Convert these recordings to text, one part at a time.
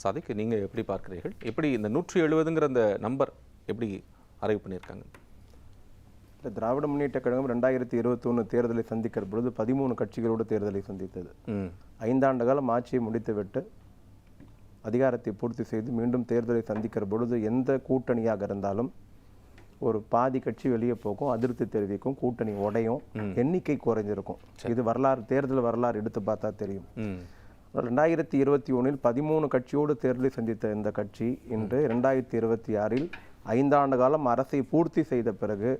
சாதிக், நீங்கள் எப்படி பார்க்குறீர்கள்? எப்படி இந்த 170ங்கிற அந்த நம்பர் எப்படி அரைவ் பண்ணியிருக்காங்க? இல்லை, திராவிட முன்னேற்ற கழகம் 2021 தேர்தலை சந்திக்கிற பொழுது 13 கட்சிகளோடு தேர்தலை சந்தித்தது. 5 ஆண்டு காலம் ஆட்சியை முடித்துவிட்டு அதிகாரத்தை பூர்த்தி செய்து மீண்டும் தேர்தலை சந்திக்கிற பொழுது எந்த கூட்டணியாக இருந்தாலும் ஒரு பாதி கட்சி வெளியே போகும், அதிருப்தி தெரிவிக்கும், கூட்டணி உடையும், எண்ணிக்கை குறைஞ்சிருக்கும். இது வரலாறு, தேர்தல் வரலாறு எடுத்து பார்த்தா தெரியும். 2021 13 கட்சியோடு தேர்தலை சந்தித்த இந்த கட்சி இன்று 2026 5 ஆண்டு காலம் அரசை பூர்த்தி செய்த பிறகு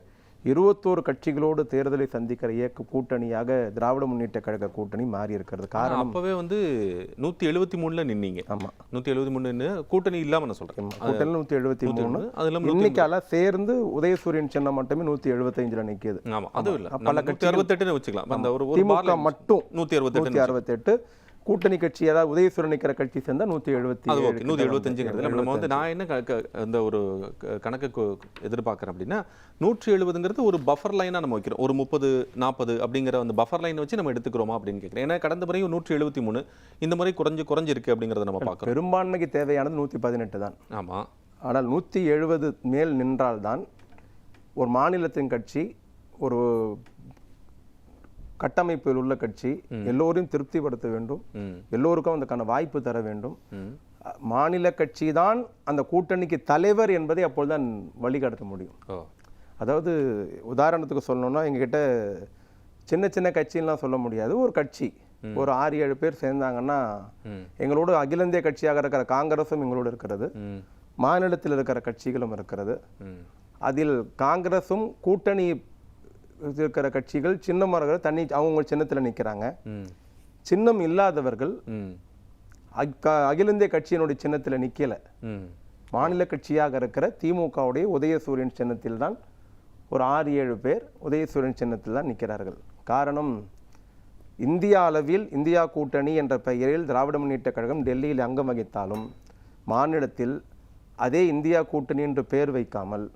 21 கட்சிகளோடு தேர்தலை சந்திக்கிற இயக்க கூட்டணியாக திராவிட முன்னேற்ற கழக கூட்டணி மாறி இருக்கிறது. காரணம், அப்பவே வந்து 173ல நின்னீங்க. ஆமா, 173 கூட்டணி இல்லாம நான் சொல்றேன். கூட்டணி 173, இன்னைக்கால சேர்ந்து உதயசூரியன் சின்னம் மட்டுமே 175ல நிக்குது. ஆமா, அது இல்ல, பல கட்சி 68ன்னு வச்சுக்கலாம். அந்த ஒரு திமுக மட்டும் 168 கூட்டணி கட்சி, ஏதாவது உதயசூரன் நிற்கிற கட்சி சேர்ந்தா 175. நம்ம வந்து நான் என்ன அந்த ஒரு கணக்கு எதிர்பார்க்குறேன் அப்படின்னா, 170ங்கிறது ஒரு பஃபர் லைனாக நம்ம வைக்கிறோம். ஒரு 30-40 அப்படிங்கிற அந்த பஃபர் லைன் வச்சு நம்ம எடுத்துக்கிறோமா அப்படின்னு கேட்குறேன். ஏன்னா கடந்த முறையும் 173, இந்த முறை குறைஞ்சிருக்கு அப்படிங்கிறத நம்ம பார்க்குறோம். பெரும்பான்மைக்கு தேவையானது 118 தான். ஆமாம், ஆனால் 170 மேல் நின்றால்தான் ஒரு மாநிலத்தின் கட்சி, ஒரு கட்டமைப்பில் உள்ள கட்சி எல்லோரையும் திருப்திப்படுத்த வேண்டும், எல்லோருக்கும் அதுக்கான வாய்ப்பு தர வேண்டும். மாநில கட்சி தான் அந்த கூட்டணிக்கு தலைவர் என்பதை அப்பொழுதுதான் வழிகாட்ட முடியும். அதாவது உதாரணத்துக்கு சொல்லணும்னா, எங்ககிட்ட சின்ன சின்ன கட்சிலாம் சொல்ல முடியாது. ஒரு கட்சி ஒரு 6-7 பேர் சேர்ந்தாங்கன்னா, எங்களோட அகில இந்திய கட்சியாக இருக்கிற காங்கிரஸும் எங்களோடு இருக்கிறது, மாநிலத்தில் இருக்கிற கட்சிகளும் இருக்கிறது. அதில் காங்கிரஸும் கூட்டணி இருக்கிற கட்சிகள் சின்னமர்கள் தண்ணி அவங்க சின்னத்தில் நிற்கிறாங்க. சின்னம் இல்லாதவர்கள் அகில இந்திய கட்சியினுடைய சின்னத்தில் நிற்கல. மாநில கட்சியாக இருக்கிற திமுகவுடைய உதயசூரியன் சின்னத்தில் தான் ஒரு 6-7 பேர் உதயசூரியன் சின்னத்தில் தான் நிற்கிறார்கள். காரணம், இந்தியா அளவில் இந்தியா கூட்டணி என்ற பெயரில் திராவிட முன்னேற்ற கழகம் டெல்லியில் அங்கம் வகித்தாலும், மாநிலத்தில் அதே இந்தியா கூட்டணி என்று பெயர் வைக்காமல்,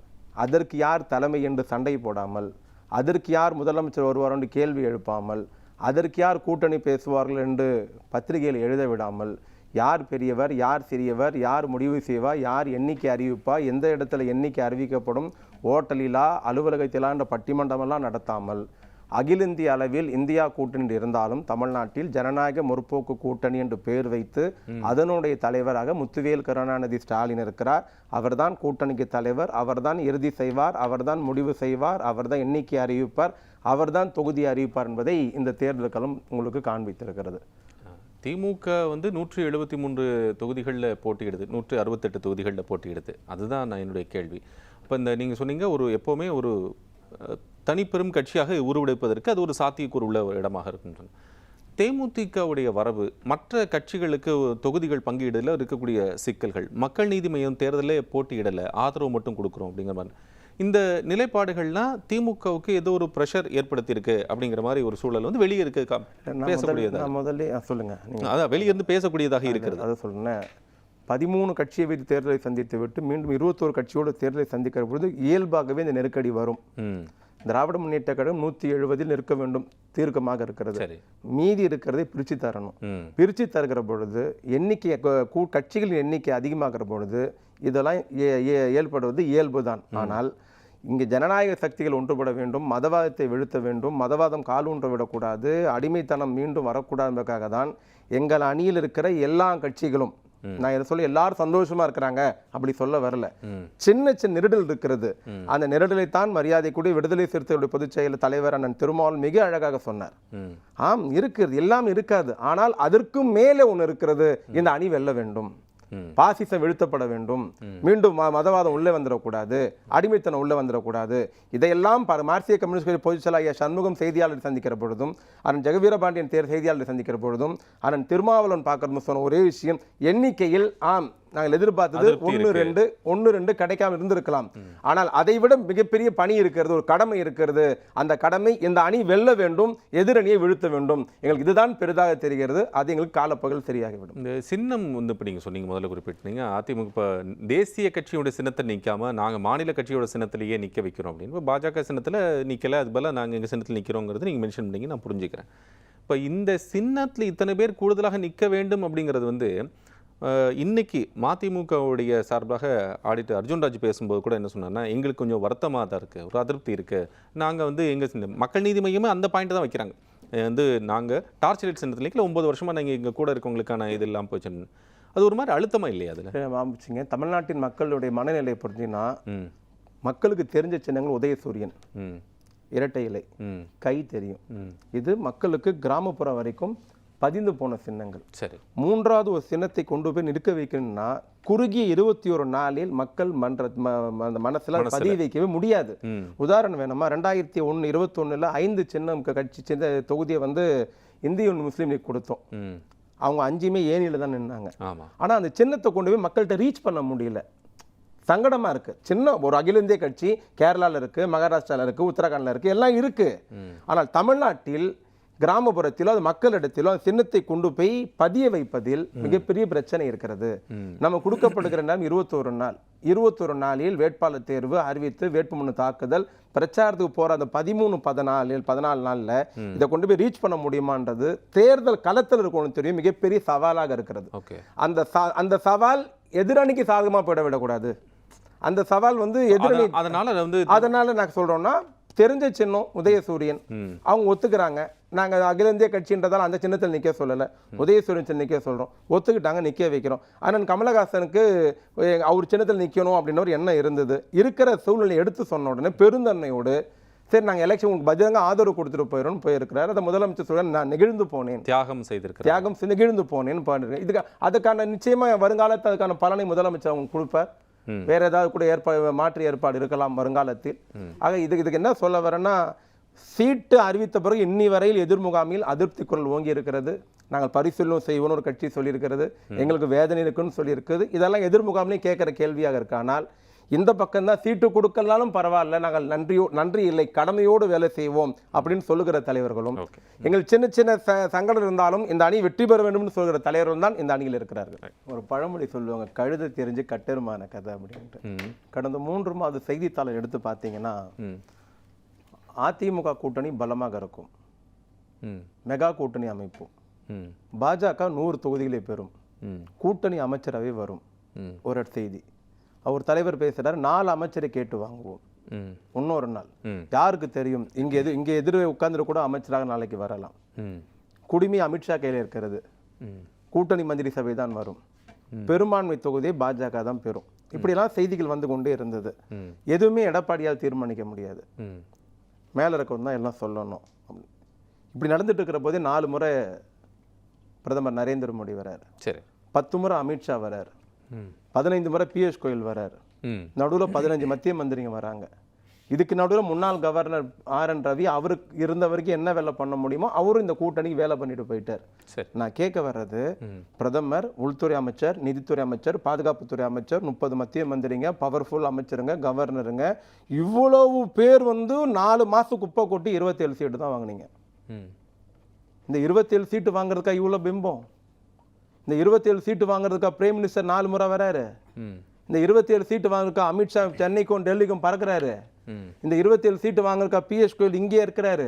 அதற்கு யார் தலைமை என்று சண்டை போடாமல், அதற்கு யார் முதலமைச்சர் வருவார் என்று கேள்வி எழுப்பாமல், அதற்கு யார் கூட்டணி பேசுவார்கள் என்று பத்திரிகையில் எழுத விடாமல், யார் பெரியவர், யார் சிறியவர், யார் முடிவு செய்வார், யார் எண்ணிக்கை அறிவிப்பா, எந்த இடத்துல எண்ணிக்கை அறிவிக்கப்படும், ஓட்டலிலா அலுவலகத்திலா என்ற பட்டிமன்றமெல்லாம் நடத்தாமல், அகில இந்திய அளவில் இந்தியா கூட்டணி இருந்தாலும் தமிழ்நாட்டில் ஜனநாயக முற்போக்கு கூட்டணி என்று பெயர் வைத்து அதனுடைய தலைவராக முத்துவேல் கருணாநிதி ஸ்டாலின் இருக்கிறார். அவர்தான் கூட்டணிக்கு தலைவர், அவர்தான் இறுதி செய்வார், அவர்தான் முடிவு செய்வார், அவர்தான் எண்ணிக்கை அறிவிப்பார், அவர்தான் தொகுதி அறிவிப்பார் என்பதை இந்த தேர்தல் களம் உங்களுக்கு காண்பித்திருக்கிறது. திமுக வந்து 173 தொகுதிகளில் போட்டியிடுது, 168 தொகுதிகளில் போட்டியிடுது. அதுதான் நான் என்னுடைய கேள்வி. இப்போ இந்த நீங்கள் சொன்னீங்க, ஒரு எப்போவுமே ஒரு தனிப்பெரும் கட்சியாக உருவெடுப்பதற்கு அது ஒரு சாத்தியக்கூறு உள்ள இடமாக இருக்கும். தேமுதிகவுடைய வரவு மற்ற கட்சிகளுக்கு தொகுதிகள் பங்கீடுல இருக்கக்கூடிய சிக்கல்கள், மக்கள் நீதி மையம் தேர்தலில் போட்டியிடலை, ஆதரவு மட்டும் கொடுக்குறோம் அப்படிங்கிற மாதிரி இந்த நிலைப்பாடுகள்லாம் திமுகவுக்கு ஏதோ ஒரு ப்ரெஷர் ஏற்படுத்தியிருக்கு அப்படிங்கிற மாதிரி ஒரு சூழல் வந்து வெளியே இருக்க பேசக்கூடியதாக. முதல்ல சொல்லுங்க, அதான் வெளியிருந்து பேசக்கூடியதாக இருக்கிறது. அதை சொல்லுங்க. 13 கட்சியை வைத்து தேர்தலை சந்தித்து விட்டு மீண்டும் 21 கட்சியோடு தேர்தலை சந்திக்கிற பொழுது இயல்பாகவே இந்த நெருக்கடி வரும். திராவிட முன்னேற்ற கழகம் 170 நிற்க வேண்டும், தீர்க்கமாக இருக்கிறது. மீதி இருக்கிறதை பிரித்து தரணும். பிரித்து தருகிற பொழுது எண்ணிக்கை, கட்சிகளின் எண்ணிக்கை அதிகமாகிற பொழுது இதெல்லாம் ஏற்படுவது இயல்புதான். ஆனால் இங்கே ஜனநாயக சக்திகள் ஒன்றுபட வேண்டும், மதவாதத்தை வீழ்த்த வேண்டும், மதவாதம் காலூன்ற விடக்கூடாது, அடிமைத்தனம் மீண்டும் வரக்கூடாது என்பதற்காக தான் எங்கள் அணியில் இருக்கிற எல்லா கட்சிகளும், நான் இதை சொல்ல எல்லாரும் சந்தோஷமா இருக்கிறாங்க அப்படி சொல்ல வரல, சின்ன சின்ன நெருடல் இருக்கிறது. அந்த நெருடலை தான் மரியாதைக்குரிய விடுதலை சிறுத்தைகளுடைய பொதுச் செயலர் தலைவர் அண்ணன் திருமாவளவன் மிக அழகாக சொன்னார். ஆம், இருக்கிறது, எல்லாம் இருக்காது, ஆனால் அதற்கும் மேலே ஒன்று இருக்கிறது. இந்த அணி வெல்ல வேண்டும், பாசிசம் வீழ்த்தப்பட வேண்டும், மீண்டும் மதவாதம் உள்ளே வந்துடக்கூடாது, அடிமைத்தனம் உள்ளே வந்துடக்கூடாது. இதையெல்லாம் மார்க்சிய கம்யூனிஸ்ட் கட்சி பொதுச் செயலாளர் சண்முகம் செய்தியாளர் சந்திக்கிற பொழுதும், அண்ணன் ஜெகவீரபாண்டியன் செய்தியாளர் சந்திக்கிற பொழுதும், அண்ணன் திருமாவளவன் பார்க்கறது சொன்ன ஒரே விஷயம், எண்ணிக்கையில் ஆம் நாங்கள் எதிர்பார்த்தது 1-2 கிடைக்காம இருந்திருக்கலாம். ஆனால் அதை விட மிகப்பெரிய பணி இருக்கிறது, ஒரு கடமை இருக்கிறது. அந்த கடமை இந்த அணி வெல்ல வேண்டும், எதிரணியை வீழ்த்த வேண்டும். எங்களுக்கு இதுதான் பெரிதாக தெரிகிறது. அது எங்களுக்கு காலப்பகல் சரியாகிவிடும். இந்த சின்னம் வந்து இப்போ நீங்கள் சொன்னீங்க, முதல்ல குறிப்பிட்டீங்க, அதிமுக இப்போ தேசிய கட்சியோட சின்னத்தை நிற்காம நாங்கள் மாநில கட்சியோட சின்னத்திலேயே நிற்க வைக்கிறோம் அப்படின்னு. இப்போ பாஜக சின்னத்தில் நிற்கலை, அது போல நாங்கள் எங்கள் சின்னத்தில் நிற்கிறோங்கிறது நீங்கள் மென்ஷன் பண்ணீங்க, நான் புரிஞ்சுக்கிறேன். இப்போ இந்த சின்னத்தில் இத்தனை பேர் கூடுதலாக நிற்க வேண்டும் அப்படிங்கிறது வந்து இன்னைக்கு மதிமுகவுடைய சார்பாக ஆடிட்டர் அர்ஜுன்ராஜ் பேசும்போது கூட என்ன சொன்னார்னா, எங்களுக்கு கொஞ்சம் வருத்தமாக தான் இருக்குது, ஒரு அதிருப்தி இருக்குது. நாங்கள் வந்து எங்கள் மக்கள் நீதி மையமே அந்த பாயிண்ட் தான் வைக்கிறாங்க. வந்து நாங்கள் டார்ச் லைட் சென்டர்ல 9 வருஷமாக நாங்கள் எங்கள் கூட இருக்கவங்களுக்கான இது இல்லாமல் போச்சுன்னு. அது ஒரு மாதிரி அழுத்தமாக இல்லையா அதில்? ஆரம்பிச்சிங்க. தமிழ்நாட்டின் மக்களுடைய மனநிலையை பொறுத்தீங்கன்னா, மக்களுக்கு தெரிஞ்ச சின்னங்கள் உதயசூரியன், இரட்டை இலை, கை தெரியும். இது மக்களுக்கு கிராமப்புறம் வரைக்கும் பதிந்து போன சின்னங்கள். சரி, மூன்றாவது ஒரு சின்னத்தை கொண்டு போய் நிற்க வைக்கணும்னா குறுகிய 21 நாளில் மக்கள் மனசுல பதிவு வைக்கவே முடியாது. உதாரணம் வேணுமா, 2021 5 சின்னம் கட்சி சின்ன தொகுதியை வந்து இந்திய முஸ்லீம் லீக் கொடுத்தோம். அவங்க 5மே ஏனியில தான் நின்னாங்க. ஆனா அந்த சின்னத்தை கொண்டு போய் மக்கள்கிட்ட ரீச் பண்ண முடியல. சங்கடமா இருக்கு. சின்ன ஒரு அகில இந்திய கட்சி கேரளால இருக்கு, மகாராஷ்டிரால இருக்கு, உத்தரகாண்ட்ல இருக்கு, எல்லாம் இருக்கு. ஆனால் தமிழ்நாட்டில் கிராமப்புறத்திலோ அது மக்களிடத்திலோ அந்த சின்னத்தை கொண்டு போய் பதிய வைப்பதில் மிகப்பெரிய பிரச்சனை இருக்கிறது. நம்ம கொடுக்கப்படுகிற நேரம் 21 நாள். 21 நாளில் வேட்பாளர் தேர்வு அறிவித்து வேட்புமனு தாக்குதல், பிரச்சாரத்துக்கு போற அந்த 14 நாள்ல இதை கொண்டு போய் ரீச் பண்ண முடியுமான்றது தேர்தல் களத்தில் இருக்கணும் தெரியும், மிகப்பெரிய சவாலாக இருக்கிறது. அந்த சவால் எதிரணிக்கு சாதகமா போயிட விடக்கூடாது. அந்த சவால் வந்து எதிரணி. அதனால நான் சொல்றோம்னா, தெரிஞ்ச சின்னம் உதயசூரியன், அவங்க ஒத்துக்கிறாங்க. நாங்க அகில இந்திய கட்சின்றதால அந்த சின்னத்தில் நிக்க சொல்லல, உதயசூரியன் சின்னம் நிக்க சொல்றோம். ஒத்துக்கிட்டாங்க, நிக்க வைக்கிறோம். ஆனால் கமலஹாசனுக்கு அவர் சின்னத்தில் நிக்கணும் அப்படின்னு ஒரு எண்ணம் இருந்தது. இருக்கிற சூழ்நிலை எடுத்து சொன்ன உடனே பெருந்தன்மையோடு சரி நாங்கள் எலெக்ஷன் உங்களுக்கு பதிலாக ஆதரவு கொடுத்துட்டு போயிடும் போயிருக்கிறார். அதை முதலமைச்சர் சொல்ல நான் நெகிழ்ந்து போனேன், தியாகம் நெகிழ்ந்து போனேன்னு பாருங்க. இதுக்கு அதுக்கான நிச்சயமா வருங்காலத்தில் அதுக்கான பலனை முதலமைச்சர் அவங்க கொடுப்பார். வேற ஏதாவது கூட மாற்று ஏற்பாடு இருக்கலாம் வருங்காலத்தில். ஆக இதுக்கு என்ன சொல்ல வரேன்னா, சீட்டு அறிவித்த பிறகு இன்னி வரையில் எதிர்முகாமில் அதிருப்தி குரல் ஓங்கி இருக்கிறது. நாங்கள் பரிசீலனை செய்வோம்னு ஒரு கட்சி சொல்லியிருக்கிறது, எங்களுக்கு வேதனை இருக்குன்னு சொல்லியிருக்குது. இதெல்லாம் எதிர்முகாமிலையும் கேட்குற கேள்வியாக இருக்கு. ஆனால் இந்த பக்கம் தான் சீட்டு கொடுக்கலாலும் பரவாயில்ல, நாங்கள் நன்றி இல்லை கடமையோடு வேலை செய்வோம் அப்படின்னு சொல்லுகிற தலைவர்களும், எங்களுக்கு சின்ன சின்ன சங்கடம் இருந்தாலும் இந்த அணி வெற்றி பெற வேண்டும்னு சொல்கிற தலைவர்கள் தான் இந்த அணியில் இருக்கிறார்கள். ஒரு பழமொழி சொல்லுவாங்க, கழுதை தெரிஞ்சு கட்டெருமான கதை அப்படின்ட்டு. கடந்த 3 மாத செய்தித்தாளை எடுத்து பார்த்தீங்கன்னா, அதிமுக கூட்டணி பலமாக இருக்கும், மெகா கூட்டணி அமைப்போம், பாஜக 100 தொகுதிகளை பெறும், கூட்டணி அமைச்சரவை வரும். ஒரு செய்தி அவர் தலைவர் பேசுறாரு, 4 அமைச்சரை கேட்டு வாங்குவோம். இன்னொரு நாள் யாருக்கு தெரியும், இங்க எதிர உட்கார்ந்து கூட அமைச்சராக நாளைக்கு வரலாம். குடிமை அமித்ஷா கையில இருக்கிறது, கூட்டணி மந்திரி சபை தான் வரும், பெரும்பான்மை தொகுதியை பாஜக தான் பெறும். இப்படிலாம் செய்திகள் வந்து கொண்டே இருந்தது. எதுவுமே எடப்பாடியால் தீர்மானிக்க முடியாது, மேல இருக்கவங்க தான் எல்லாம் சொல்லணும். இப்படி நடந்துட்டு இருக்கிற போதே 4 முறை பிரதமர் நரேந்திர மோடி வராரு, 10 முறை அமித்ஷா வராரு, 15 முறை பியூஷ் கோயல் வராரு, நடுவில் 15 மத்திய மந்திரிங்க வராங்க. இதுக்கு நடுவில் முன்னாள் கவர்னர் RN ரவி அவருக்கு இருந்த வரைக்கும் என்ன வேலை பண்ண முடியுமோ அவரும் இந்த கூட்டணிக்கு வேலை பண்ணிட்டு போயிட்டார். நான் கேட்க வர்றது, பிரதமர், உள்துறை அமைச்சர், நிதித்துறை அமைச்சர், பாதுகாப்புத்துறை அமைச்சர், 30 மத்திய மந்திரிங்க, பவர்ஃபுல் அமைச்சருங்க, கவர்னருங்க, இவ்வளவு பேர் வந்து 4 மாசம் குப்பை கொட்டி 27 சீட்டு தான் வாங்கினீங்க. இந்த 27 சீட்டு வாங்குறதுக்கா இவ்வளவு பிம்பம்? இந்த 27 சீட்டு வாங்குறதுக்கா பிரைம் மினிஸ்டர் 4 முறை வராரு? இந்த 27 சீட்டு வாங்குறதுக்கா அமித்ஷா சென்னைக்கும் டெல்லிக்கும் பறக்கிறாரு? இந்த 27 சீட்டு வாங்குறதுக்கா பியூஷ் கோயல் இங்கே இருக்கிறாரு?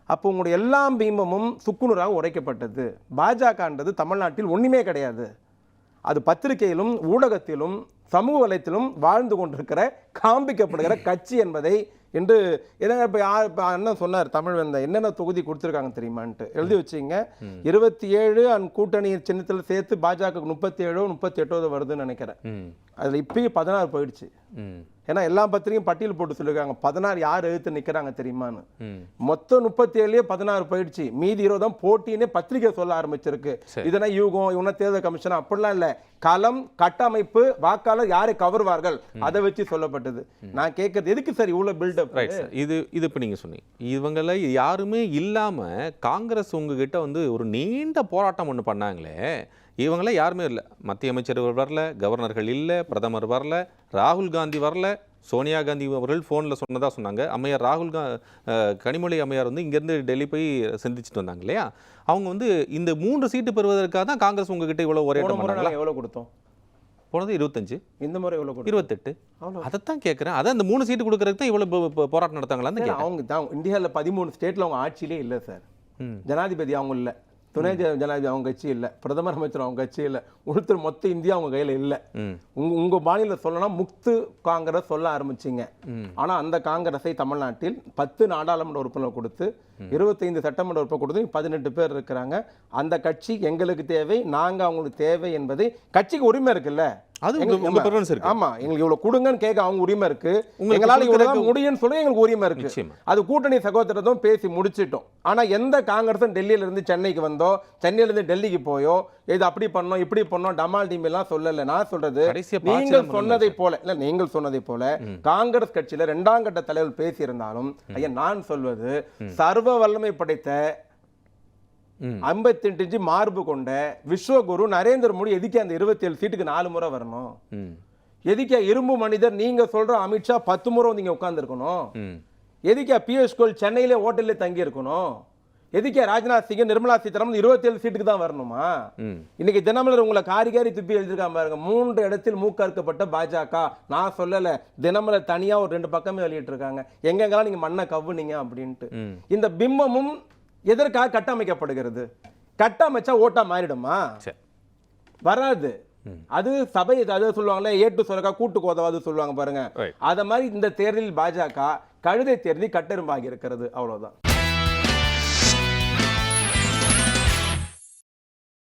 அப்போ உங்களுடைய எல்லா பிம்பமும் சுக்குநூறாக உடைக்கப்பட்டது. பாஜகன்றது தமிழ்நாட்டில் ஒண்ணுமே கிடையாது. அது பத்திரிகையிலும் ஊடகத்திலும் சமூக வலைத்திலும் வாழ்ந்து கொண்டிருக்கிற காண்பிக்கப்படுகிற கட்சி என்பதை என்று இப்போ அண்ணன் சொன்னார், தமிழ் வந்த என்னென்ன தொகுதி கொடுத்துருக்காங்க தெரியுமான்ட்டு எழுதி வச்சிங்க. 27 கூட்டணி சின்னத்தில் சேர்த்து பாஜக 37 38 வருதுன்னு நினைக்கிறேன். அதில் இப்பயும் 16 போயிடுச்சு. ஏன்னா எல்லா பத்திரிகையும் பட்டியல் போட்டு சொல்லியிருக்காங்க 16 யார் எழுத்து நிற்கிறாங்க தெரியுமான்னு. மொத்தம் 37 16 போயிடுச்சு. மீதி 20 தான் போட்டின்னு பத்திரிகை சொல்ல ஆரம்பிச்சிருக்கு. இதெல்லாம் யூகம், இவன தேர்தல் கமிஷன் அப்படிலாம் இல்லை. களம், கட்டமைப்பு, வாக்காளர் யாரை கவர்வார்கள் அதை வச்சு சொல்லப்பட்டது. நான் கேட்கறது எதுக்கு சார் இவ்வளவு பில்டப்? இது இப்போ நீங்க சொன்னீங்க, இவங்கள யாருமே இல்லாம காங்கிரஸ் உங்ககிட்ட வந்து ஒரு நீண்ட போராட்டம் ஒன்று பண்ணாங்களே, இவங்களாம் யாருமே இல்லை. மத்திய அமைச்சர் வரல, கவர்னர்கள் இல்லை, பிரதமர் வரல, ராகுல் காந்தி வரல, சோனியா காந்தி அவர்கள் ஃபோனில் சொன்னதாக சொன்னாங்க. அம்மையார் கனிமொழி அம்மையார் வந்து இங்கேருந்து டெல்லி போய் சந்திச்சுட்டு வந்தாங்க இல்லையா? அவங்க வந்து இந்த 3 சீட்டு பெறுவதற்காக தான் காங்கிரஸ் உங்ககிட்ட இவ்வளோ ஒரே எவ்வளோ கொடுத்தோம்? போனது 25, இந்த முறை எவ்வளோ 28. அதைத்தான் கேட்குறேன். அதான் இந்த 3 சீட்டு கொடுக்கறதுக்கு தான் இவ்வளோ போராட்டம் நடத்தாங்களான்னு. அவங்க தான் இந்தியாவில் 13 ஸ்டேட்டில் அவங்க ஆட்சியிலே இல்லை சார், ஜனாதிபதி அவங்க இல்லை. துணை ஜனாதிபதி அவங்க கட்சி இல்லை, பிரதமர் அமைச்சர் அவங்க கட்சி இல்லை, உள்துறை மொத்த இந்தியா அவங்க கையில் இல்லை. உங்க மாநில சொல்லணும் முக்து காங்கிரஸ் சொல்ல ஆரம்பிச்சிங்க. ஆனா அந்த காங்கிரஸை தமிழ்நாட்டில் 10 நாடாளுமன்ற உறுப்பினர் கொடுத்து 25 சட்டமன்ற உறுப்பினர் கொடுத்து 18 பேர் இருக்கிறாங்க. அந்த கட்சி எங்களுக்கு தேவை, நாங்க அவங்களுக்கு தேவை என்பதை கட்சிக்கு உரிமை இருக்குல்ல. அது உங்க preference இருக்கு. ஆமா, எங்களுக்கு இவ்வளவு கொடுங்கன்னு கேட்க அவங்க உரிமை இருக்கு, எங்களால இவ்வளவு முடியும்னு சொல்லி எங்களுக்கு உரிமை இருக்கு. அது கூட்டணி சகோதரத்துவம் பேசி முடிச்சிட்டோம். ஆனா எந்த காங்கிரஸும் டெல்லியில இருந்து சென்னைக்கு வந்தோ, சென்னையில இருந்து டெல்லிக்கு போயோ, இது அப்படி பண்ணோம் இப்படி பண்ணோம் டமால் டீம் எல்லாம் சொல்லல. நான் சொல்றது நீங்கள் சொன்னதை போல இல்ல, நீங்கள் சொன்னதை போல காங்கிரஸ் கட்சியில 2ஆம் கட்ட தலைவர் பேசி இருந்தாலும் ஐயா, நான் சொல்வது சர்வ வல்லமை படைத்த 58 இன்ச்சு மார்பு கொண்ட விஸ்வகுரு நரேந்திர மோடி எதுக்கே அந்த 27 சீட்டுக்கு 4 முறை வரணும்? எதுக்கே இரும்பு மனிதர் நீங்க சொல்ற அமித்ஷா 10 முறை வந்து இங்க உட்கார்ந்து இருக்கணும்? எதுக்கே பியூஷ் கோயல் சென்னையில ஹோட்டல்ல தங்கி இருக்கணும்? எதுக்கே ராஜ்நாத் சிங் நிர்மலா சீதாராமன் 27 சீட்டுக்கு தான் வரணுமா? இன்னைக்கு தினமலர் உங்களை காரி துப்பி எழுதிருக்காம பாருங்க, 3 இடத்தில் மூக்கறுக்கப்பட்ட பாஜக. நான் சொல்லல, தினமலர் தனியா ஒரு 2 பக்கமே வெளியிட்டு இருக்காங்க, எங்கெங்கெல்லாம் நீங்க மண்ணை கவ்வுனீங்க அப்படின்ட்டு. இந்த பிம்பமும் எதற்காக கட்டமைக்கப்படுகிறது? கட்டமைச்சா ஓட்டா மாறிடுமா? வராது. அது சபை அதை சொல்லுவாங்களே, ஏட்டு சொரக்கா கூட்டு கோதவாது சொல்லுவாங்க பாருங்க. அத மாதிரி இந்த தேர்தலில் பாஜக கழுதை தேர்தலில் கட்டெரும்பாகி இருக்கிறது. அவ்வளவுதான்.